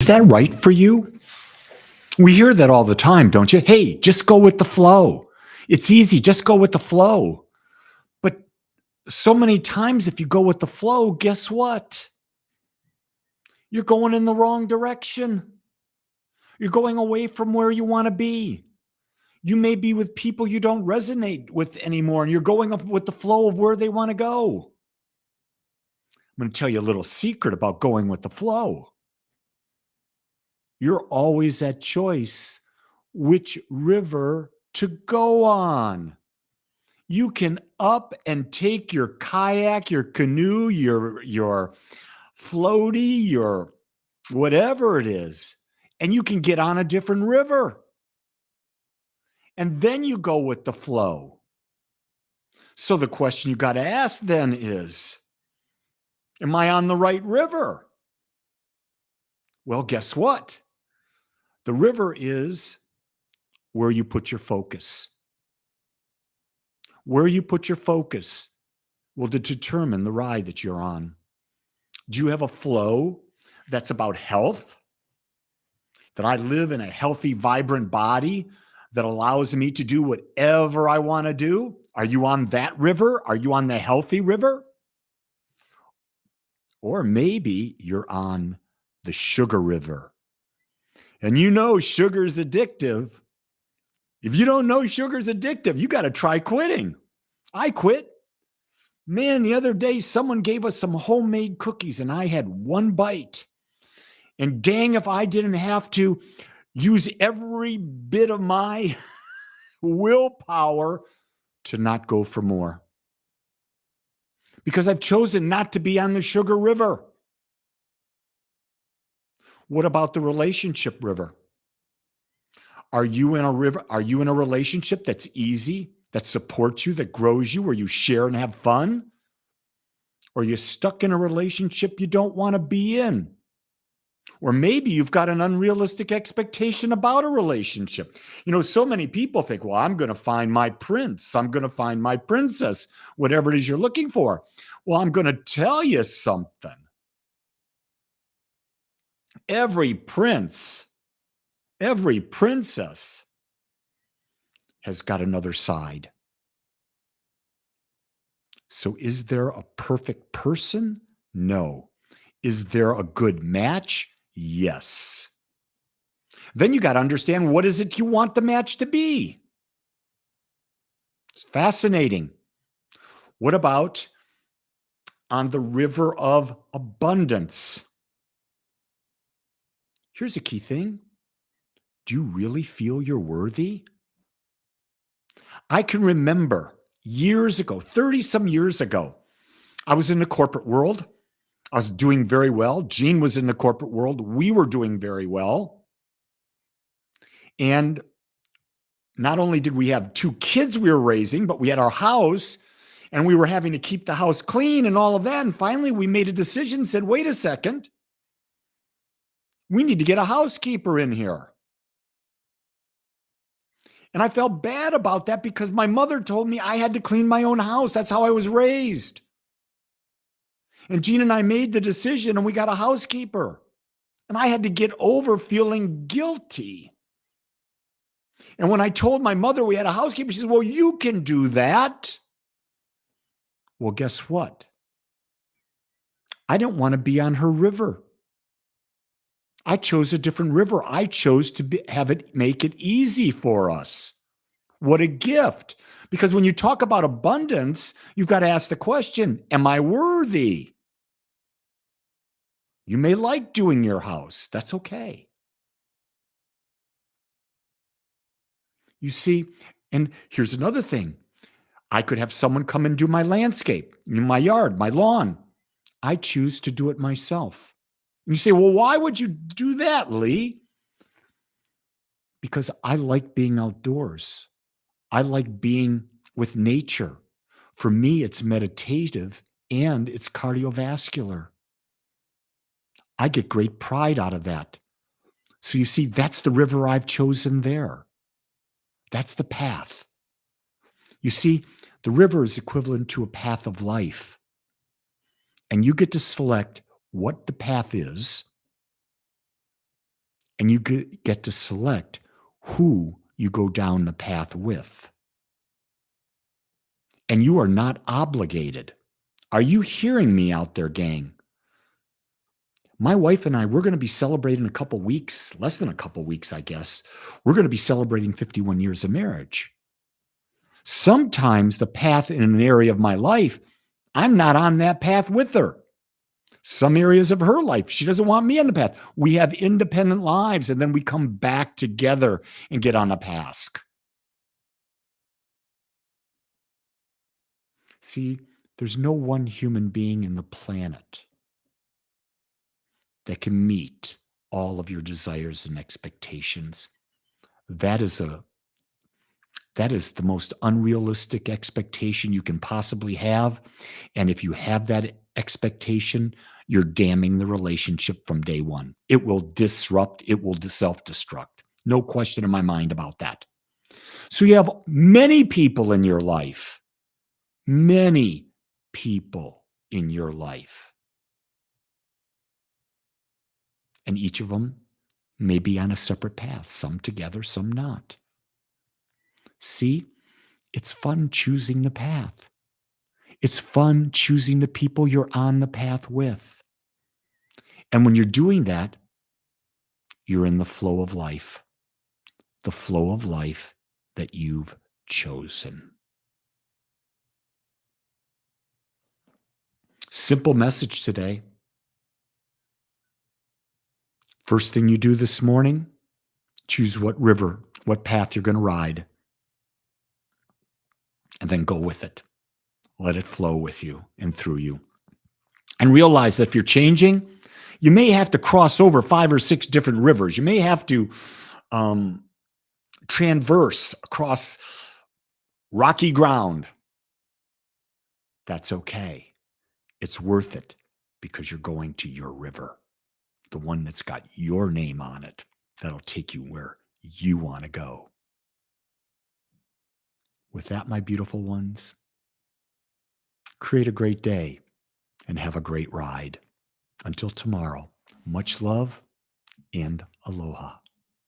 that right for you? We hear that all the time, don't you? Hey, just go with the flow. It's easy, just go with the flow. But so many times, if you go with the flow, guess what? You're going in the wrong direction. You're going away from where you want to be. You may be with people you don't resonate with anymore, and you're going with the flow of where they want to go. I'm going to tell you a little secret about going with the flow. You're always at choice which river to go on. You can up and take your kayak, your canoe, your floaty, your whatever it is, and you can get on a different river. And then you go with the flow. So the question you got to ask then is, am I on the right river? Well, guess what? The river is where you put your focus. Where you put your focus will determine the ride that you're on. Do you have a flow that's about health? That I live in a healthy, vibrant body that allows me to do whatever I want to do? Are you on that river? Are you on the healthy river? Or maybe you're on the sugar river. And you know sugar's addictive. If you don't know sugar's addictive, you got to try quitting. I quit. Man, the other day, someone gave us some homemade cookies and I had one bite. And dang, if I didn't have to use every bit of my willpower to not go for more. Because I've chosen not to be on the sugar river. What about the relationship river? Are you in a river? Are you in a relationship that's easy, that supports you, that grows you, where you share and have fun? Or are you stuck in a relationship you don't want to be in? Or maybe you've got an unrealistic expectation about a relationship. You know, so many people think, well, I'm going to find my prince. I'm going to find my princess, whatever it is you're looking for. Well, I'm going to tell you something. Every prince, every princess has got another side. So is there a perfect person? No. Is there a good match? Yes. Then you got to understand, what is it you want the match to be? It's fascinating. What about on the river of abundance? Here's a key thing. Do you really feel you're worthy? I can remember years ago, 30 some years ago, I was in the corporate world. I was doing very well. Gene was in the corporate world. We were doing very well. And not only did we have 2 kids we were raising, but we had our house and we were having to keep the house clean and all of that. And finally, we made a decision, said, wait a second. We need to get a housekeeper in here. And I felt bad about that because my mother told me I had to clean my own house. That's how I was raised. And Gene and I made the decision and we got a housekeeper. And I had to get over feeling guilty. And when I told my mother we had a housekeeper, she said, well, you can do that. Well, guess what? I didn't want to be on her river. I chose a different river. I chose to make it easy for us. What a gift. Because when you talk about abundance, you've got to ask the question, am I worthy? You may like doing your house. That's okay. You see, and here's another thing. I could have someone come and do my landscape, my yard, my lawn. I choose to do it myself. And you say, well, why would you do that, Lee? Because I like being outdoors. I like being with nature. For me, it's meditative and it's cardiovascular. I get great pride out of that. So you see, that's the river I've chosen there. That's the path. You see, the river is equivalent to a path of life. And you get to select what the path is. And you get to select who you go down the path with. And you are not obligated. Are you hearing me out there, gang? My wife and I, we're going to be celebrating a couple weeks, less than a couple weeks, I guess. We're going to be celebrating 51 years of marriage. Sometimes the path in an area of my life, I'm not on that path with her. Some areas of her life, she doesn't want me on the path. We have independent lives, and then we come back together and get on a path. See, there's no one human being in the planet that can meet all of your desires and expectations. That is the most unrealistic expectation you can possibly have. And if you have that expectation, you're damning the relationship from day one. It will disrupt, it will self-destruct. No question in my mind about that. So you have many people in your life, many people in your life. And each of them may be on a separate path, some together, some not. See, it's fun choosing the path. It's fun choosing the people you're on the path with. And when you're doing that, you're in the flow of life that you've chosen. Simple message today. First thing you do this morning, choose what path you're going to ride, and then go with it. Let it flow with you and through you. And realize that if you're changing, you may have to cross over 5 or 6 different rivers. You may have to transverse across rocky ground. That's okay. It's worth it because you're going to your river, the one that's got your name on it, that'll take you where you want to go. With that, my beautiful ones, create a great day and have a great ride. Until tomorrow, much love and aloha.